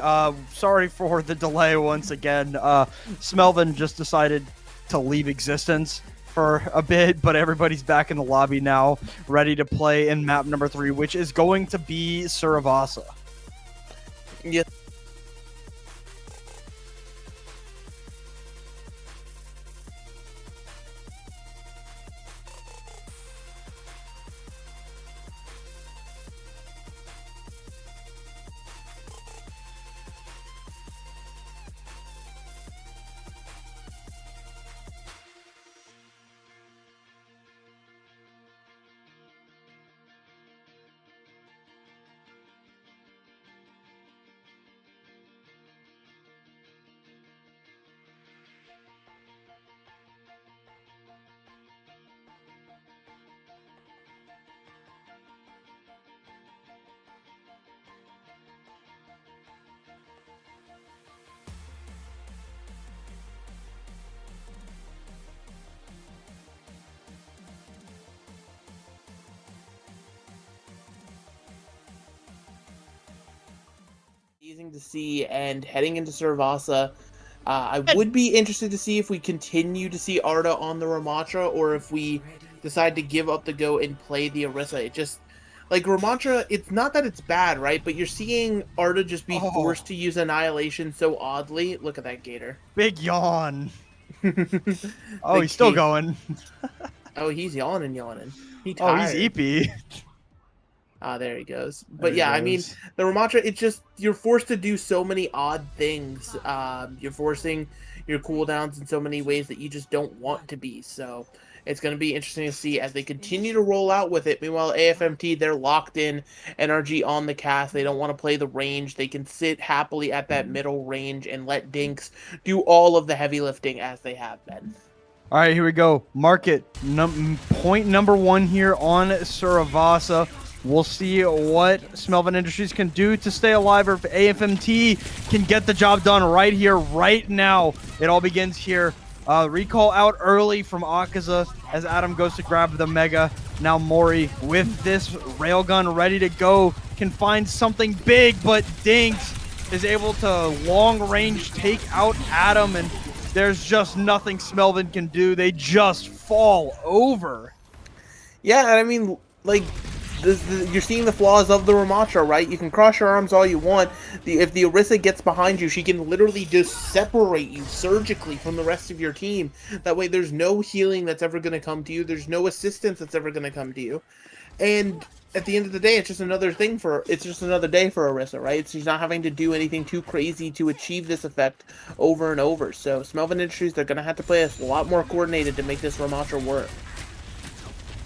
Sorry for the delay once again. Smelvin just decided to leave existence for a bit, but everybody's back in the lobby now, ready to play in map number 3, which is going to be Suravasa. Yeah. Amazing to see, and heading into Suravasa, I would be interested to see if we continue to see Arda on the Ramattra, or if we decide to give up the go and play the Orisa. It just, like, Ramattra, it's not that it's bad, right? But you're seeing Arda just be forced to use Annihilation so oddly. Look at that Gator. Big yawn. Oh, he's still going. Oh, he's yawning. He tired. Oh, he's EP. Ah, there he goes. But yeah, I mean, the Ramattra, it's just, you're forced to do so many odd things. You're forcing your cooldowns in so many ways that you just don't want to be. So it's going to be interesting to see as they continue to roll out with it. Meanwhile, AFMT, they're locked in, NRG on the cast. They don't want to play the range. They can sit happily at that middle range and let Dinks do all of the heavy lifting as they have been. All right, here we go. Market point number 1 here on Suravasa. We'll see what Smelvin Industries can do to stay alive, or if AFMT can get the job done right here, right now. It all begins here. Recall out early from Akaza as Adam goes to grab the Mega. Now Mori with this railgun ready to go can find something big, but Dinks is able to long range take out Adam, and there's just nothing Smelvin can do. They just fall over. Yeah, I mean, like, you're seeing the flaws of the Ramatra, right? You can cross your arms all you want. If the Orisa gets behind you, she can literally just separate you surgically from the rest of your team. That way, there's no healing that's ever going to come to you. There's no assistance that's ever going to come to you. And at the end of the day, it's just another day for Orisa, right? She's not having to do anything too crazy to achieve this effect over and over. So Smelvin Industries, they're going to have to play a lot more coordinated to make this Ramatra work.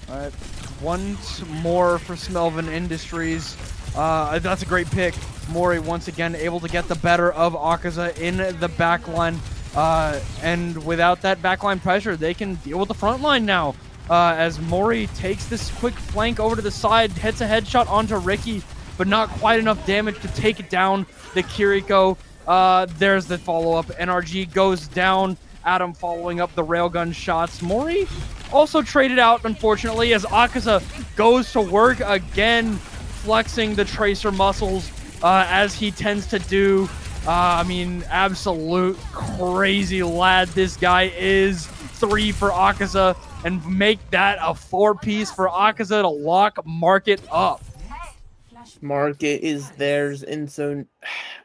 All right, once more for Smelvin Industries. That's a great pick. Mori once again able to get the better of Akaza in the backline. And without that backline pressure, they can deal with the front line now. As Mori takes this quick flank over to the side, hits a headshot onto Ricky, but not quite enough damage to take it down the Kiriko. There's the follow-up. NRG goes down. Adam following up the railgun shots. Mori also traded out, unfortunately, as Akaza goes to work again, flexing the Tracer muscles, as he tends to do. I mean, absolute crazy lad this guy is. 3 for Akaza, and make that a 4-piece for Akaza to lock Market up. Market is theirs, and so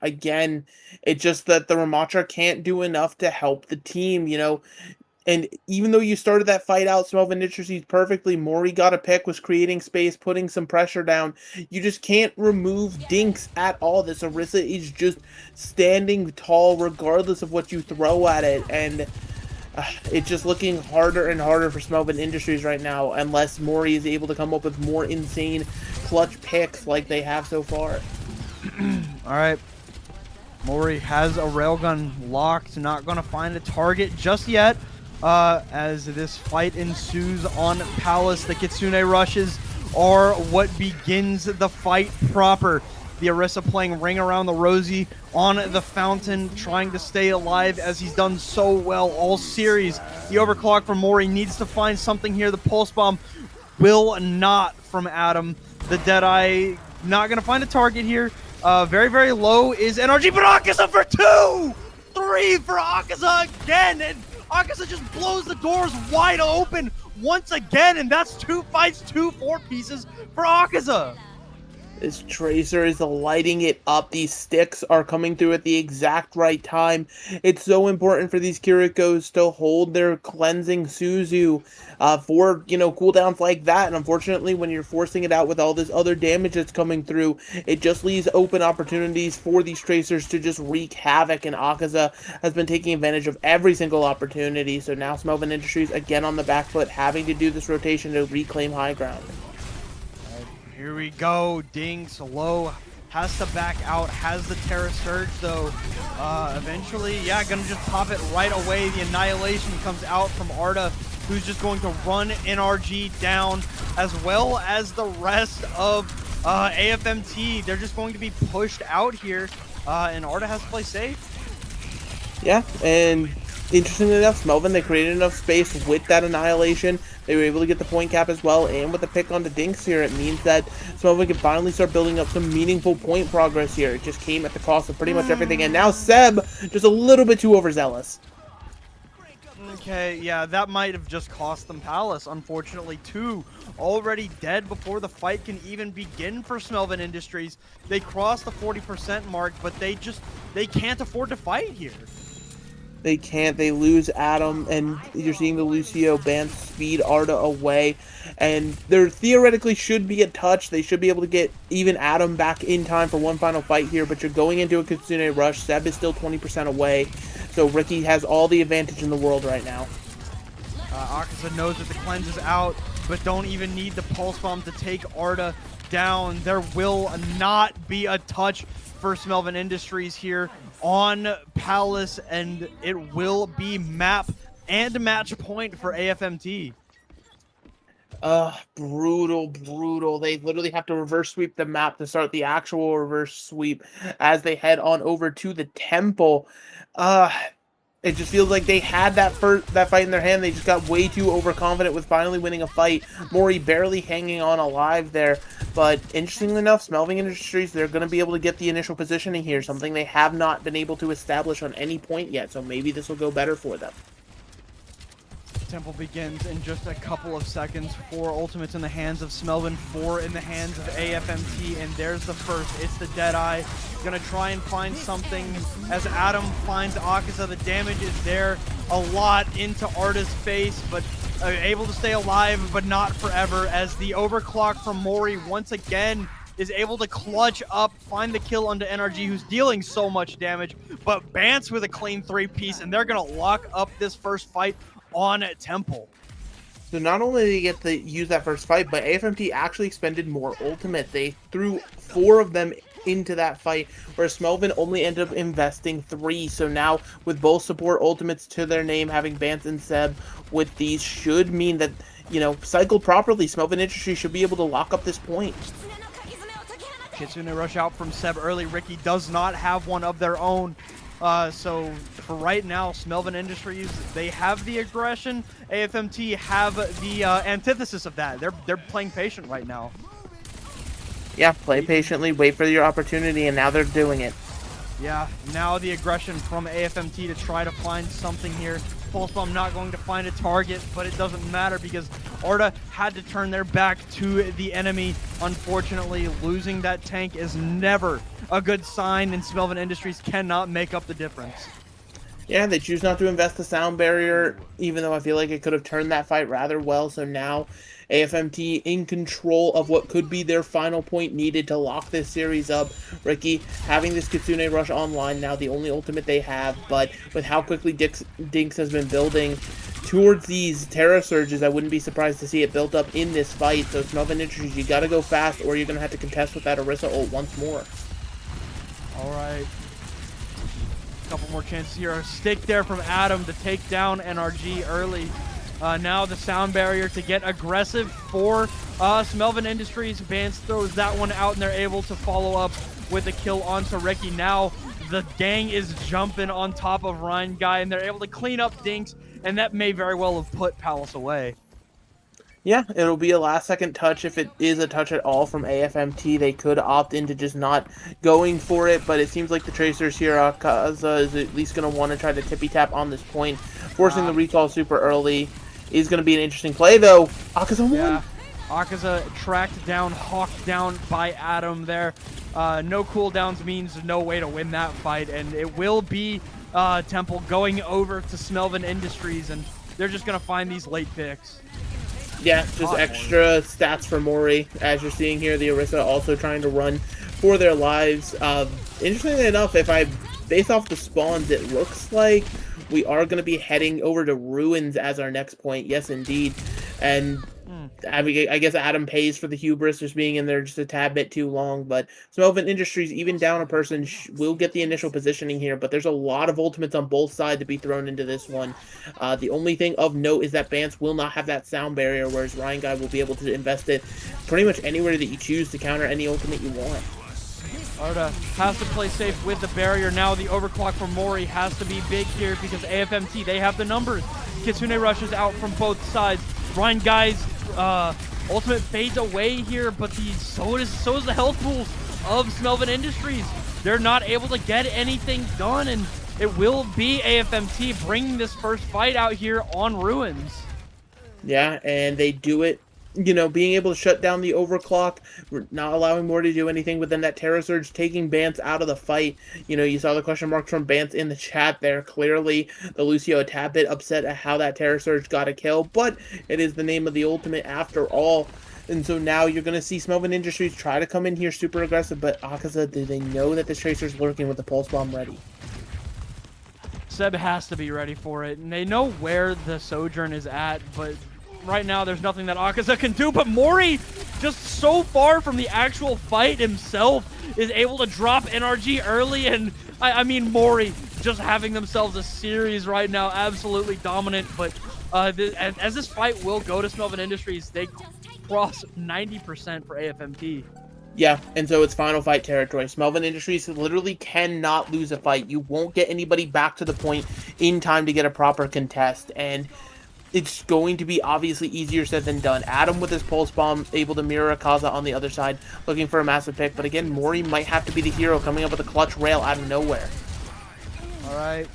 again, it's just that the Ramatra can't do enough to help the team, you know. And even though you started that fight out, Smelvin Industries perfectly, Mori got a pick, was creating space, putting some pressure down. You just can't remove Dinks at all. This Orisa is just standing tall regardless of what you throw at it, and it's just looking harder and harder for Smelvin Industries right now, unless Mori is able to come up with more insane clutch picks like they have so far. All right. Mori has a railgun locked, not going to find a target just yet. As this fight ensues on Palace, the Kitsune rushes are what begins the fight proper. The Orisa playing Ring Around the Rosie on the fountain, trying to stay alive as he's done so well all series. The overclock from Mori needs to find something here. The pulse bomb will not from Adam. The Deadeye not going to find a target here. Very, very low is NRG, but Akaza for 2! 3 for Akaza again, and Akaza just blows the doors wide open once again, and that's 2 fights, 2 4-pieces for Akaza. This Tracer is lighting it up. These sticks are coming through at the exact right time. It's so important for these Kirikos to hold their cleansing Suzu for, you know, cooldowns like that. And unfortunately, when you're forcing it out with all this other damage that's coming through, it just leaves open opportunities for these Tracers to just wreak havoc. And Akaza has been taking advantage of every single opportunity. So now Smelvin Industries again on the back foot, having to do this rotation to reclaim high ground. Here we go. Dinks low, has to back out, has the Terra Surge though. Eventually, yeah, gonna just pop it right away. The Annihilation comes out from Arda, who's just going to run NRG down, as well as the rest of AFMT. They're just going to be pushed out here, and Arda has to play safe. Yeah, and interestingly enough, Smelvin, they created enough space with that Annihilation. They were able to get the point cap as well, and with the pick on the Dinks here, it means that Smelvin can finally start building up some meaningful point progress here. It just came at the cost of pretty much everything, and now Seb, just a little bit too overzealous. Okay, yeah, that might have just cost them Palace, unfortunately. 2 already dead before the fight can even begin for Smelvin Industries. They crossed the 40% mark, but they can't afford to fight here. They can't. They lose Adam, and you're seeing the Lucio band speed Arda away. And there theoretically should be a touch. They should be able to get even Adam back in time for one final fight here, but you're going into a Kitsune rush. Seb is still 20% away, so Ricky has all the advantage in the world right now. Akaza knows that the cleanse is out, but don't even need the pulse bomb to take Arda down. There will not be a touch for Smelvin Industries here on Palace, and it will be map and match point for AFMT. Brutal. They literally have to reverse sweep the map to start the actual reverse sweep as they head on over to the temple. It just feels like they had that fight in their hand. They just got way too overconfident with finally winning a fight. Mori barely hanging on alive there. But interestingly enough, Smelvin Industries, they're going to be able to get the initial positioning here, something they have not been able to establish on any point yet. So maybe this will go better for them. Temple begins in just a couple of seconds. 4 ultimates in the hands of Smelvin, 4 in the hands of AFMT, and there's the first. It's the Deadeye. Gonna try and find something as Adam finds Akaza. The damage is there, a lot into Arta's face, but able to stay alive, but not forever, as the overclock from Mori once again is able to clutch up, find the kill onto NRG, who's dealing so much damage, but Bance with a clean 3-piece, and they're gonna lock up this first fight on Temple. So not only did they get to use that first fight, but AFMT actually expended more ultimate. They threw 4 of them into that fight, where Smelvin only ended up investing 3. So now, with both support ultimates to their name, having Bance and Seb with these should mean that, you know, cycled properly, Smelvin Industries should be able to lock up this point. Kitsune rush out from Seb early. Ricky does not have one of their own. So for right now, Smelvin Industries, they have the aggression. AFMT have the antithesis of that. They're playing patient right now. Yeah, play patiently, wait for your opportunity, and now they're doing it. Yeah, now the aggression from AFMT to try to find something here. Pulse Bomb not going to find a target, but it doesn't matter because Arta had to turn their back to the enemy. Unfortunately, losing that tank is never a good sign, and Smelvin Industries cannot make up the difference. Yeah, they choose not to invest the sound barrier, even though I feel like it could have turned that fight rather well. So now AFMT in control of what could be their final point needed to lock this series up. Ricky having this Kitsune rush online, now the only ultimate they have, but with how quickly Dinks has been building towards these Terra Surges, I wouldn't be surprised to see it built up in this fight. So Smelvin Industries, you gotta go fast or you're gonna have to contest with that Orisa ult once more. Alright. Couple more chances here. A stick there from Adam to take down NRG early. Now the sound barrier to get aggressive for Smelvin Industries. Vance throws that one out, and they're able to follow up with a kill onto Ricky. Now the gang is jumping on top of Ryan Guy, and they're able to clean up Dinks, and that may very well have put Palace away. Yeah, it'll be a last-second touch if it is a touch at all from AFMT. They could opt into just not going for it, but it seems like the Tracers here, Akaza is at least going to want to try to tippy-tap on this point. Forcing the recall super early is going to be an interesting play, though. Akaza won. Yeah, Akaza tracked down, hawked down by Adam there. No cooldowns means no way to win that fight, and it will be Temple going over to Smelvin Industries, and they're just going to find these late picks. Yeah, just extra stats for Mori, as you're seeing here. The Orisa also trying to run for their lives. Interestingly enough, if I base off the spawns, it looks like we are going to be heading over to Ruins as our next point. Yes, indeed. And I guess Adam pays for the hubris just being in there just a tad bit too long. But Smelvin Industries, even down a person, will get the initial positioning here. But there's a lot of ultimates on both sides to be thrown into this one. The only thing of note is that Bance will not have that sound barrier, whereas Ryan Guy will be able to invest it pretty much anywhere that you choose to counter any ultimate you want. Arta has to play safe with the barrier. Now the overclock from Mori has to be big here because AFMT, they have the numbers. Kitsune rushes out from both sides. Ryan Guy's ultimate fades away here, but so is the health pools of Smelvin Industries. They're not able to get anything done, and it will be AFMT bringing this first fight out here on Ruins. Yeah, and they do it, you know, being able to shut down the overclock, not allowing more to do anything, but then that Terra Surge taking Bance out of the fight. You know, you saw the question marks from Bance in the chat there. Clearly, the Lucio a tad bit upset at how that Terra Surge got a kill, but it is the name of the ultimate after all. And so now you're going to see Smelvin Industries try to come in here super aggressive, but Akaza, do they know that this Tracer's lurking with the Pulse Bomb ready? Seb has to be ready for it, and they know where the Sojourn is at, but right now there's nothing that Akaza can do. But Mori, just so far from the actual fight himself, is able to drop NRG early, and I mean, Mori, just having themselves a series right now, absolutely dominant. But as this fight will go to Smelvin Industries, they cross 90% for AFMT. Yeah, and so it's final fight territory. Smelvin Industries literally cannot lose a fight. You won't get anybody back to the point in time to get a proper contest, and it's going to be obviously easier said than done. Adam with his pulse bomb, able to mirror Akaza on the other side, looking for a massive pick, but again, Mori might have to be the hero, coming up with a clutch rail out of nowhere. All right.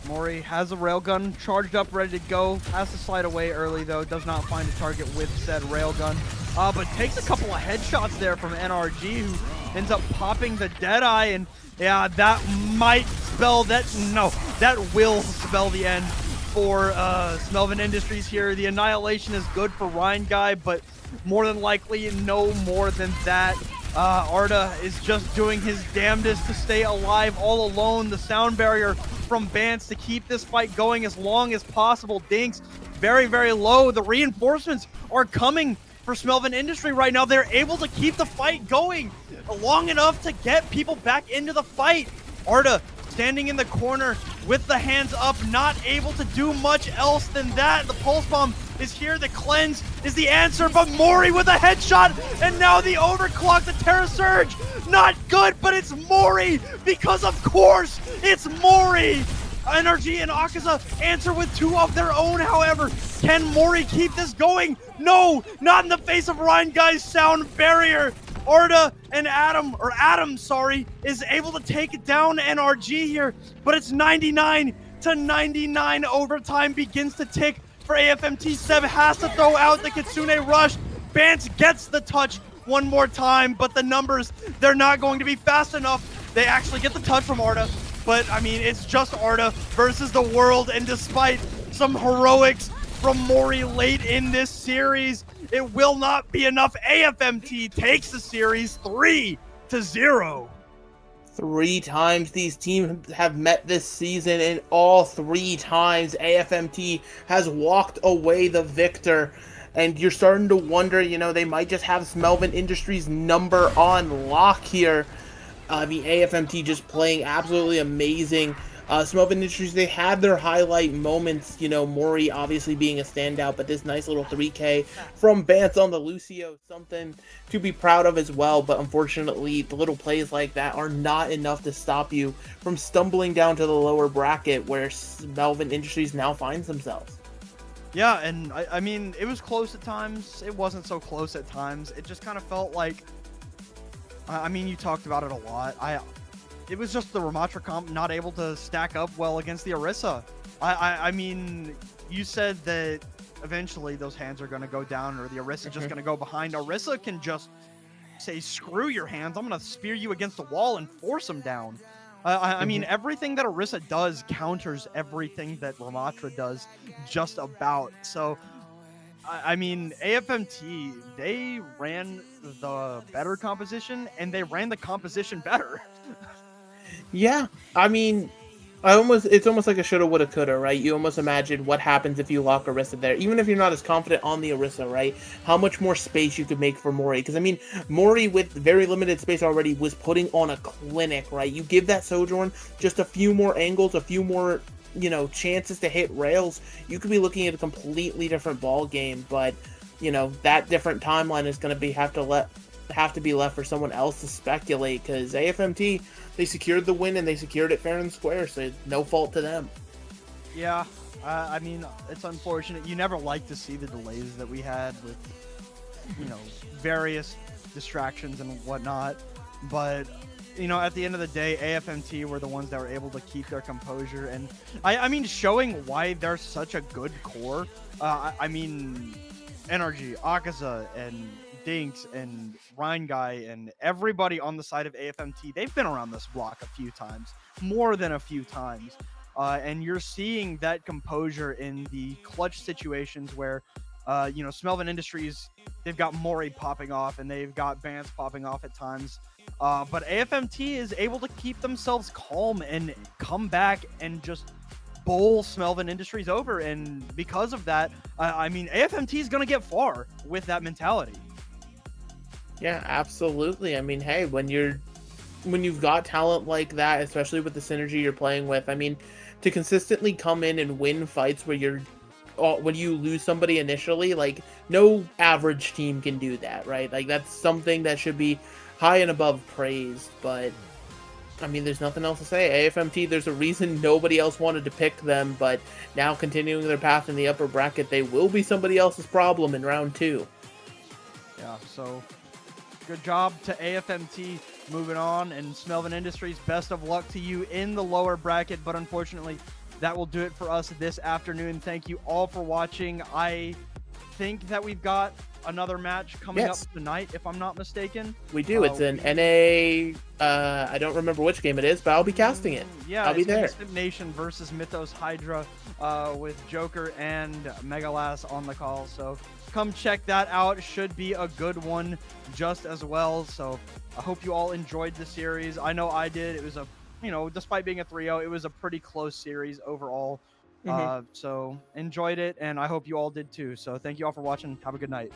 Mori has a railgun charged up, ready to go. Has to slide away early, though. Does not find a target with said railgun. But takes a couple of headshots there from NRG, who ends up popping the Deadeye. And yeah, that might spell that. No, that will spell the end for Smelvin Industries here. The annihilation is good for Ryan Guy, but more than likely, no more than that. Arda is just doing his damnedest to stay alive all alone. The sound barrier from Bance to keep this fight going as long as possible. Dinks very, very low. The reinforcements are coming for Smelvin Industry right now. They're able to keep the fight going long enough to get people back into the fight. Arda standing in the corner with the hands up, not able to do much else than that. The pulse bomb is here. The cleanse is the answer, but Mori with a headshot, and now the overclock, the Terra Surge. Not good, but it's Mori, because of course it's Mori. Energy and Akaza answer with two of their own, however. Can Mori keep this going? No, not in the face of Ryan Guy's sound barrier. Arda and Adam, is able to take down NRG here, but it's 99-99. Overtime begins to tick for AFMT. Seb has to throw out the Kitsune Rush. Bance gets the touch one more time, but the numbers, they're not going to be fast enough. They actually get the touch from Arda, but I mean, it's just Arda versus the world, and despite some heroics from Mori late in this series, it will not be enough. AFMT takes the series 3-0. 3 times these teams have met this season, and all 3 times AFMT has walked away the victor. And you're starting to wonder, you know, they might just have Smelvin Industries' number on lock here. The AFMT just playing absolutely amazing. Smelvin Industries, they had their highlight moments, you know, Mori obviously being a standout, but this nice little 3K from Bance on the Lucio, something to be proud of as well. But unfortunately, the little plays like that are not enough to stop you from stumbling down to the lower bracket where Smelvin Industries now finds themselves. Yeah, and I mean, it was close at times. It wasn't so close at times. It just kind of felt like, I mean, you talked about it a lot. It was just the Ramatra comp not able to stack up well against the Orisa. I mean, you said that eventually those hands are going to go down, or the Orisa just going to go behind. Orisa can just say, screw your hands, I'm going to spear you against the wall and force them down. I mean, everything that Orisa does counters everything that Ramatra does just about. So, I mean, AFMT, they ran the better composition, and they ran the composition better. Yeah, I mean, it's almost like a shoulda, woulda, coulda, right? You almost imagine what happens if you lock Orisa there. Even if you're not as confident on the Orisa, right? How much more space you could make for Mori. Because, I mean, Mori, with very limited space already, was putting on a clinic, right? You give that Sojourn just a few more angles, a few more, you know, chances to hit rails, you could be looking at a completely different ball game. But, you know, that different timeline is going to have to be left for someone else to speculate, because AFMT, they secured the win, and they secured it fair and square, so no fault to them. Yeah, I mean, it's unfortunate. You never like to see the delays that we had with, you know, various distractions and whatnot, but, you know, at the end of the day, AFMT were the ones that were able to keep their composure, and I mean, showing why they're such a good core. I mean, Energy, Akaza, and Dinks and Ryan Guy and everybody on the side of AFMT, they've been around this block a few times, more than a few times, and you're seeing that composure in the clutch situations where, you know, Smelvin Industries, they've got Mori popping off and they've got Bance popping off at times, but AFMT is able to keep themselves calm and come back and just bowl Smelvin Industries over, and because of that, I mean, AFMT is going to get far with that mentality. Yeah, absolutely. I mean, hey, when you're when you've got talent like that, especially with the synergy you're playing with, I mean, to consistently come in and win fights where when you lose somebody initially, like, no average team can do that, right? Like, that's something that should be high and above praised, but I mean, there's nothing else to say. AFMT, there's a reason nobody else wanted to pick them, but now continuing their path in the upper bracket, they will be somebody else's problem in round 2. Yeah, so good job to AFMT moving on, and Smelvin Industries, best of luck to you in the lower bracket, but unfortunately, that will do it for us this afternoon. Thank you all for watching. I think that we've got another match coming up tonight, if I'm not mistaken. We do. It's an NA. I don't remember which game it is, but I'll be casting it. Yeah, I'll be there. Instant Nation versus Mythos Hydra with Joker and Megalas on the call. So come check that out. Should be a good one just as well. So I hope you all enjoyed the series. I know I did. It was a, despite being a 3-0, it was a pretty close series overall. So enjoyed it, and I hope you all did too. So thank you all for watching. Have a good night.